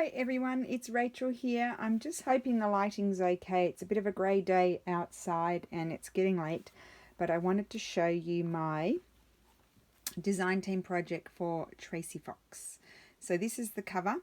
Hi everyone, it's Rachel here. I'm just hoping the lighting's okay. It's a bit of a grey day outside and it's getting late, but I wanted to show you my design team project for Tracy Fox. So this is the cover.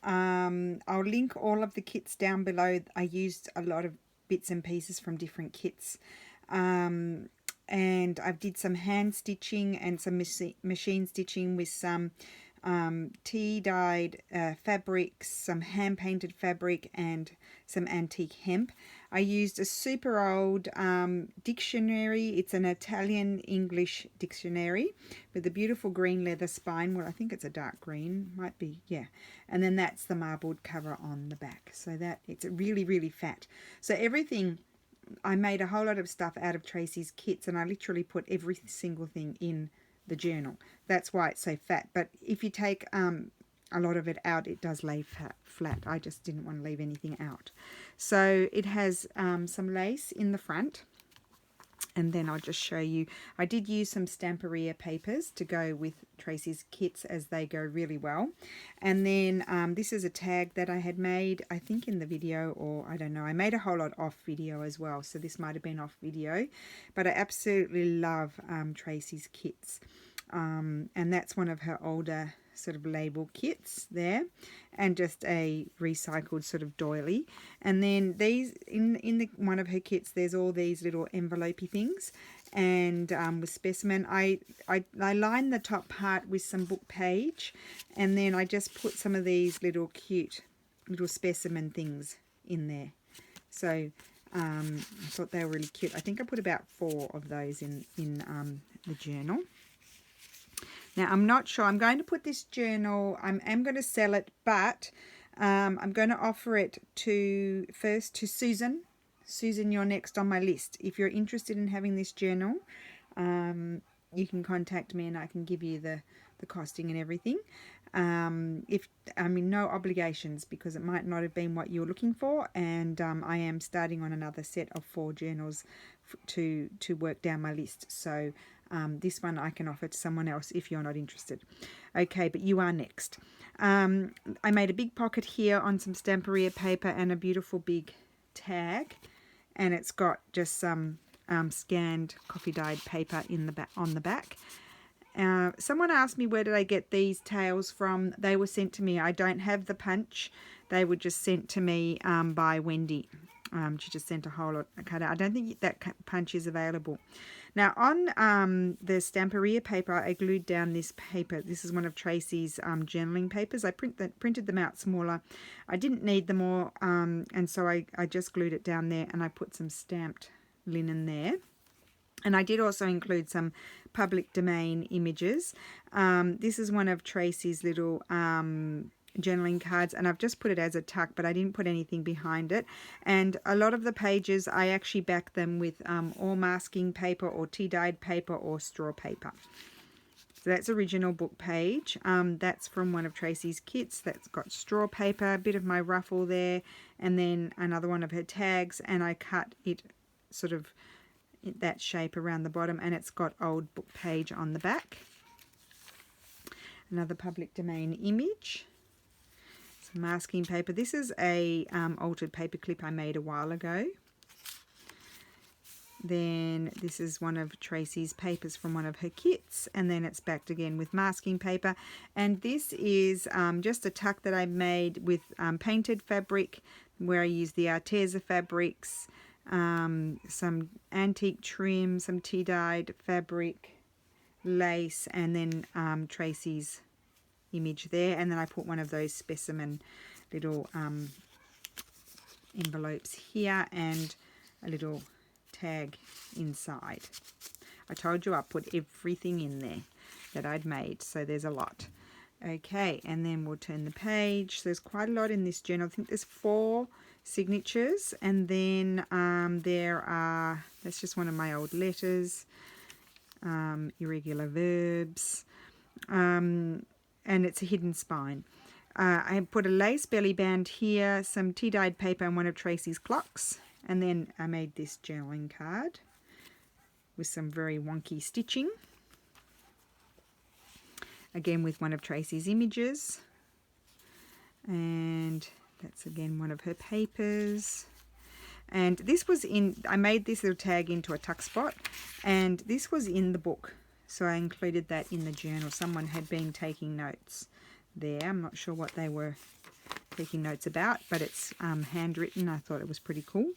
I'll link all of the kits down below. I used a lot of bits and pieces from different kits. And I did some hand stitching and some machine stitching with some tea dyed fabrics, some hand painted fabric and some antique hemp. I used a super old dictionary. It's an Italian English dictionary with a beautiful green leather spine. Well, I think it's a dark green, might be, yeah. And then that's the marbled cover on the back. So that it's really, really fat. So everything, I made a whole lot of stuff out of Tracy's kits and I literally put every single thing in the journal. That's why it's so fat. But if you take a lot of it out, it does lay flat. I just didn't want to leave anything out. So it has some lace in the front. And then I'll just show you. I did use some Stamperia papers to go with Tracy's kits as they go really well. And then this is a tag that I had made, I think in the video, or I don't know. I made a whole lot off video as well, so this might have been off video. But I absolutely love Tracy's kits. And that's one of her older sort of label kits there, and just a recycled sort of doily. And then these in one of her kits, there's all these little envelopey things, and with specimen, I lined the top part with some book page, and then I just put some of these little cute little specimen things in there. So I thought they were really cute. I think I put about 4 of those in the journal. Now, I'm not sure. I'm going to put this journal, I am going to sell it, but I'm going to offer it first to Susan. Susan, you're next on my list. If you're interested in having this journal, you can contact me and I can give you the costing and everything. No obligations, because it might not have been what you're looking for, and I am starting on another set of 4 journals to work down my list. So this one I can offer to someone else if you're not interested. Okay, but you are next. I made a big pocket here on some Stamperia paper and a beautiful big tag, and it's got just some scanned coffee dyed paper in the back, on the back. Someone asked me where did I get these tails from. They were sent to me. I don't have the punch. They were just sent to me by Wendy. She just sent a whole lot of cut out. I don't think that punch is available. Now on the Stamperia paper, I glued down this paper. This is one of Tracy's journaling papers. I printed them out smaller. I didn't need them all, and so I just glued it down there, and I put some stamped linen there. And I did also include some public domain images. This is one of Tracy's little journaling cards, and I've just put it as a tuck, but I didn't put anything behind it. And a lot of the pages, I actually back them with or masking paper or tea dyed paper or straw paper. So that's original book page. That's from one of Tracy's kits. That's got straw paper, a bit of my ruffle there, and then another one of her tags, and I cut it sort of that shape around the bottom, and it's got old book page on the back. Another public domain image. Some masking paper. This is a altered paper clip I made a while ago. Then this is one of Tracy's papers from one of her kits, and then it's backed again with masking paper. And this is just a tuck that I made with painted fabric, where I used the Arteza fabrics, some antique trim, some tea dyed fabric, lace, and then Tracy's image there. And then I put one of those specimen little envelopes here and a little tag inside. I told you I put everything in there that I'd made, so there's a lot. Okay, and then we'll turn the page. So there's quite a lot in this journal. I think there's 4 signatures, and then there are, that's just one of my old letters, irregular verbs, and it's a hidden spine. I put a lace belly band here, some tea dyed paper, and one of Tracy's clocks, and then I made this journaling card with some very wonky stitching, again with one of Tracy's images, and That's again one of her papers. And this was I made this little tag into a tuck spot, and this was in the book. So I included that in the journal. Someone had been taking notes there. I'm not sure what they were taking notes about, but it's handwritten. I thought it was pretty cool.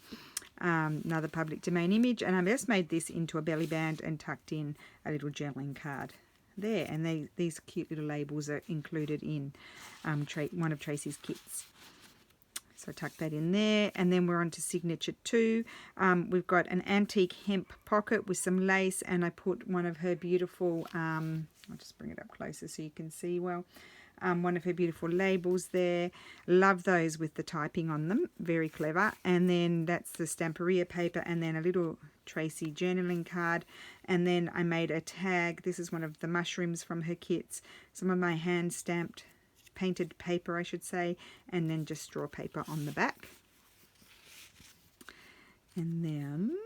Another public domain image, and I just made this into a belly band and tucked in a little journaling card there. And these cute little labels are included in one of Tracy's kits. So I tucked that in there, and then we're on to signature 2. We've got an antique hemp pocket with some lace, and I put one of her beautiful, I'll just bring it up closer so you can see well, one of her beautiful labels there. Love those with the typing on them, very clever. And then that's the Stamperia paper, and then a little Tracy journaling card. And then I made a tag. This is one of the mushrooms from her kits, some of my hand stamped painted paper, I should say, and then just straw paper on the back. And then,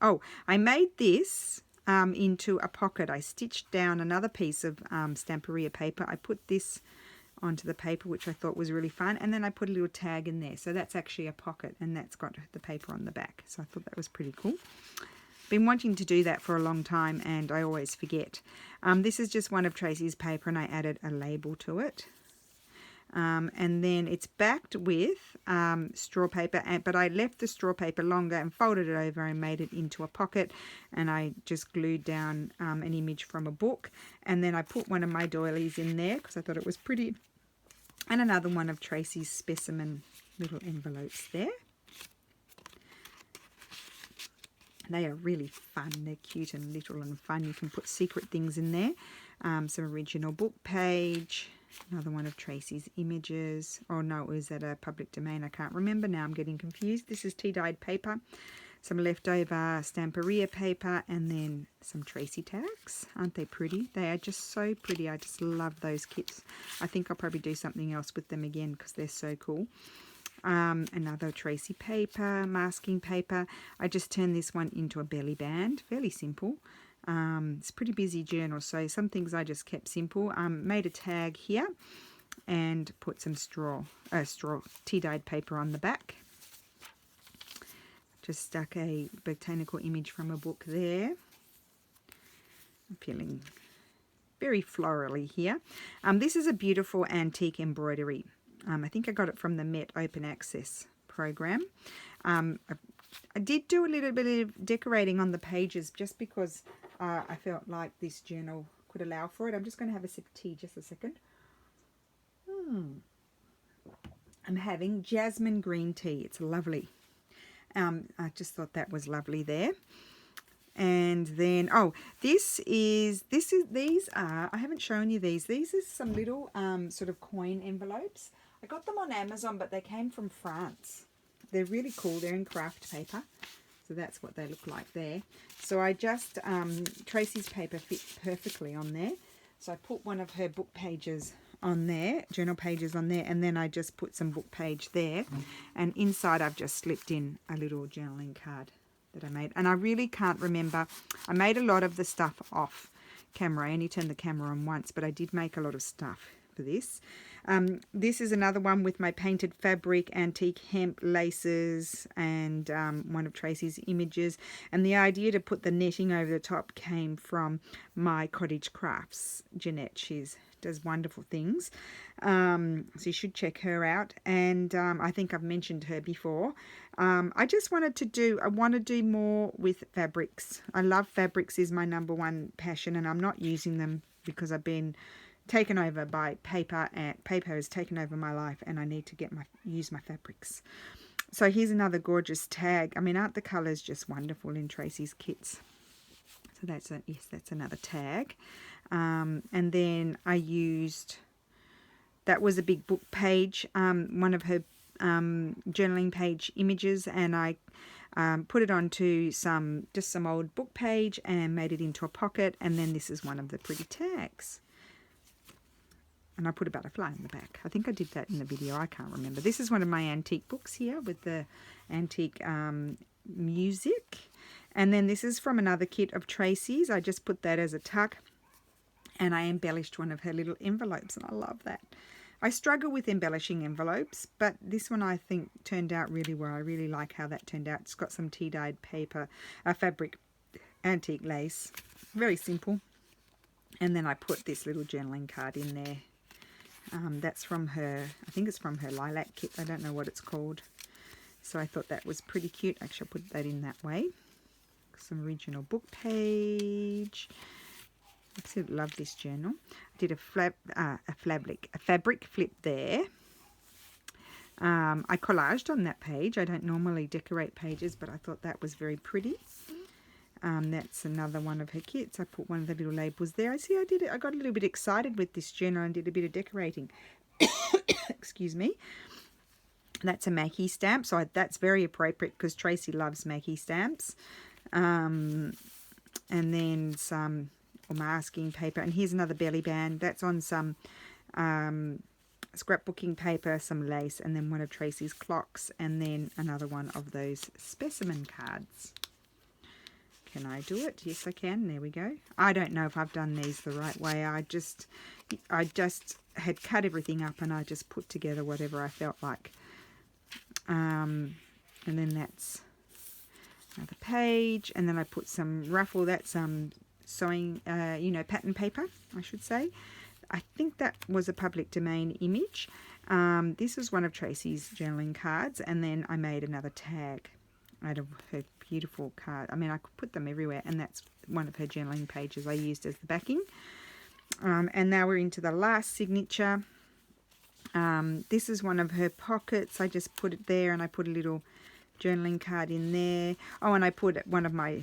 oh, I made this into a pocket. I stitched down another piece of Stamperia paper. I put this onto the paper, which I thought was really fun, and then I put a little tag in there. So that's actually a pocket, and that's got the paper on the back. So I thought that was pretty cool. Been wanting to do that for a long time, and I always forget. This is just one of Tracy's paper, and I added a label to it. And then it's backed with straw paper, but I left the straw paper longer and folded it over and made it into a pocket, and I just glued down an image from a book, and then I put one of my doilies in there because I thought it was pretty, and another one of Tracy's specimen little envelopes there. They are really fun. They're cute and little and fun. You can put secret things in there. Some original book page. Another one of Tracy's images. Oh no, is that a public domain? I can't remember now. I'm getting confused. This is tea-dyed paper. Some leftover Stamperia paper, and then some Tracy tags. Aren't they pretty? They are just so pretty. I just love those kits. I think I'll probably do something else with them again because they're so cool. Another Tracy paper, masking paper. I just turned this one into a belly band. Fairly simple. It's a pretty busy journal, so some things I just kept simple. Made a tag here and put some straw tea-dyed paper on the back. Just stuck a botanical image from a book there. I'm feeling very florally here. This is a beautiful antique embroidery. I think I got it from the Met Open Access program. I did do a little bit of decorating on the pages just because I felt like this journal could allow for it. I'm just going to have a sip of tea, just a second. I'm having jasmine green tea. It's lovely. I just thought that was lovely there. And then, oh, these are, I haven't shown you these. These are some little sort of coin envelopes. I got them on Amazon, but they came from France. They're really cool. They're in craft paper. So that's what they look like there. So I just, Tracy's paper fit perfectly on there. So I put one of her book pages on there, journal pages on there, and then I just put some book page there. And inside I've just slipped in a little journaling card that I made. And I really can't remember. I made a lot of the stuff off camera. I only turned the camera on once, but I did make a lot of stuff for this. This is another one with my painted fabric, antique hemp laces, and one of Tracy's images. And the idea to put the netting over the top came from my Cottage Crafts, Jeanette. She does wonderful things. So you should check her out. And I think I've mentioned her before. I just wanted to do, I want to do more with fabrics. I love fabrics, is my #1 passion, and I'm not using them because I've been taken over by paper, and paper has taken over my life, and I need to use my fabrics. So here's another gorgeous tag. I mean, aren't the colours just wonderful in Tracy's kits? So that's another tag. And then I used, that was a big book page, one of her journaling page images, and I put it onto just some old book page and made it into a pocket. And then this is one of the pretty tags. And I put a butterfly in the back. I think I did that in the video. I can't remember. This is one of my antique books here with the antique music. And then this is from another kit of Tracy's. I just put that as a tuck. And I embellished one of her little envelopes. And I love that. I struggle with embellishing envelopes, but this one I think turned out really well. I really like how that turned out. It's got some tea-dyed paper, fabric, antique lace. Very simple. And then I put this little journaling card in there. That's from her, I think it's from her lilac kit. I don't know what it's called. So I thought that was pretty cute. Actually, I'll put that in that way. Some original book page. Absolutely love this journal. I did a fabric flip there. I collaged on that page. I don't normally decorate pages, but I thought that was very pretty. That's another one of her kits. I put one of the little labels there. I see I did it. I got a little bit excited with this journal and did a bit of decorating. Excuse me. That's a Mackie stamp, so that's very appropriate because Tracy loves Mackie stamps. And then some masking paper. And here's another belly band. That's on some scrapbooking paper, some lace, and then one of Tracy's clocks, and then another one of those specimen cards. Can I do it? Yes, I can. There we go. I don't know if I've done these the right way. I just had cut everything up and I just put together whatever I felt like. And then that's another page, and then I put some ruffle. That's sewing, pattern paper, I should say. I think that was a public domain image. This was one of Tracy's journaling cards, and then I made another tag out of her beautiful card. I mean, I could put them everywhere, and that's one of her journaling pages I used as the backing. And now we're into the last signature. This is one of her pockets. I just put it there, and I put a little journaling card in there. Oh, and I put one of my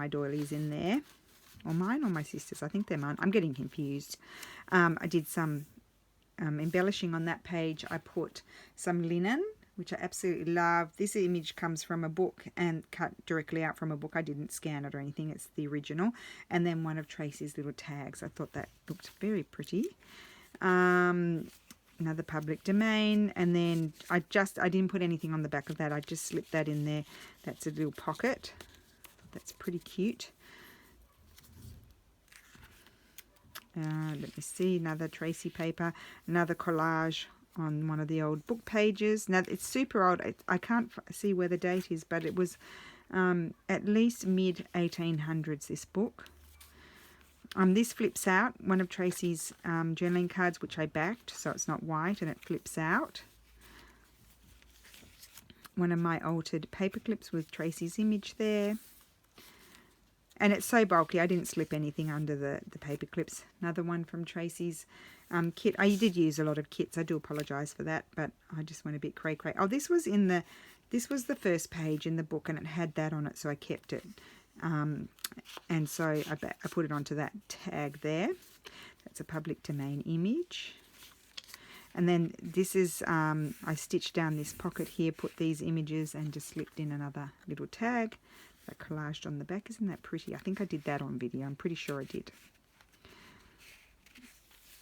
doilies in there. Or mine or my sister's. I think they're mine. I'm getting confused. I did some embellishing on that page. I put some linen, which I absolutely love. This image comes from a book and cut directly out from a book. I didn't scan it or anything. It's the original. And then one of Tracy's little tags. I thought that looked very pretty. Another public domain. And then I didn't put anything on the back of that. I just slipped that in there. That's a little pocket. That's pretty cute. Let me see, another Tracy paper, another collage on one of the old book pages. Now, it's super old. I can't see where the date is, but it was at least mid-1800s, this book. This flips out, one of Tracy's journaling cards, which I backed, so it's not white, and it flips out. One of my altered paper clips with Tracy's image there. And it's so bulky, I didn't slip anything under the paper clips. Another one from Tracy's kit. I did use a lot of kits. I do apologise for that, but I just went a bit cray-cray. Oh, this was the first page in the book, and it had that on it, so I kept it. And so I put it onto that tag there. That's a public domain image. And then this is, I stitched down this pocket here, put these images, and just slipped in another little tag. I collaged on the back. Isn't that pretty? I think I did that on video. I'm pretty sure I did.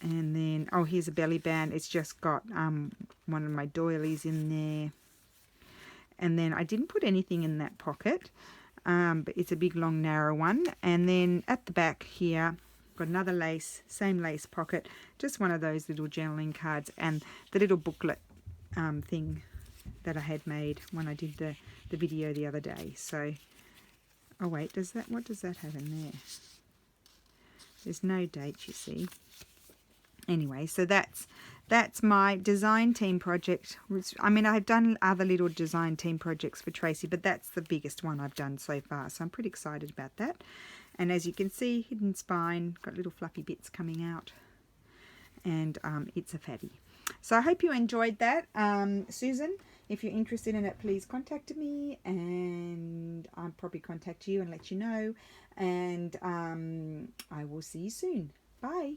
And then, oh, here's a belly band. It's just got one of my doilies in there. And then I didn't put anything in that pocket, but it's a big, long, narrow one. And then at the back here, got another lace, same lace pocket, just one of those little journaling cards, and the little booklet thing that I had made when I did the video the other day. So, oh wait, what does that have in there? There's no date, you see. Anyway, so that's my design team project. I mean, I've done other little design team projects for Tracy, but that's the biggest one I've done so far. So I'm pretty excited about that. And as you can see, hidden spine, got little fluffy bits coming out. And it's a fatty. So I hope you enjoyed that. Susan, if you're interested in it, please contact me, and I'll probably contact you and let you know. And I will see you soon. Bye.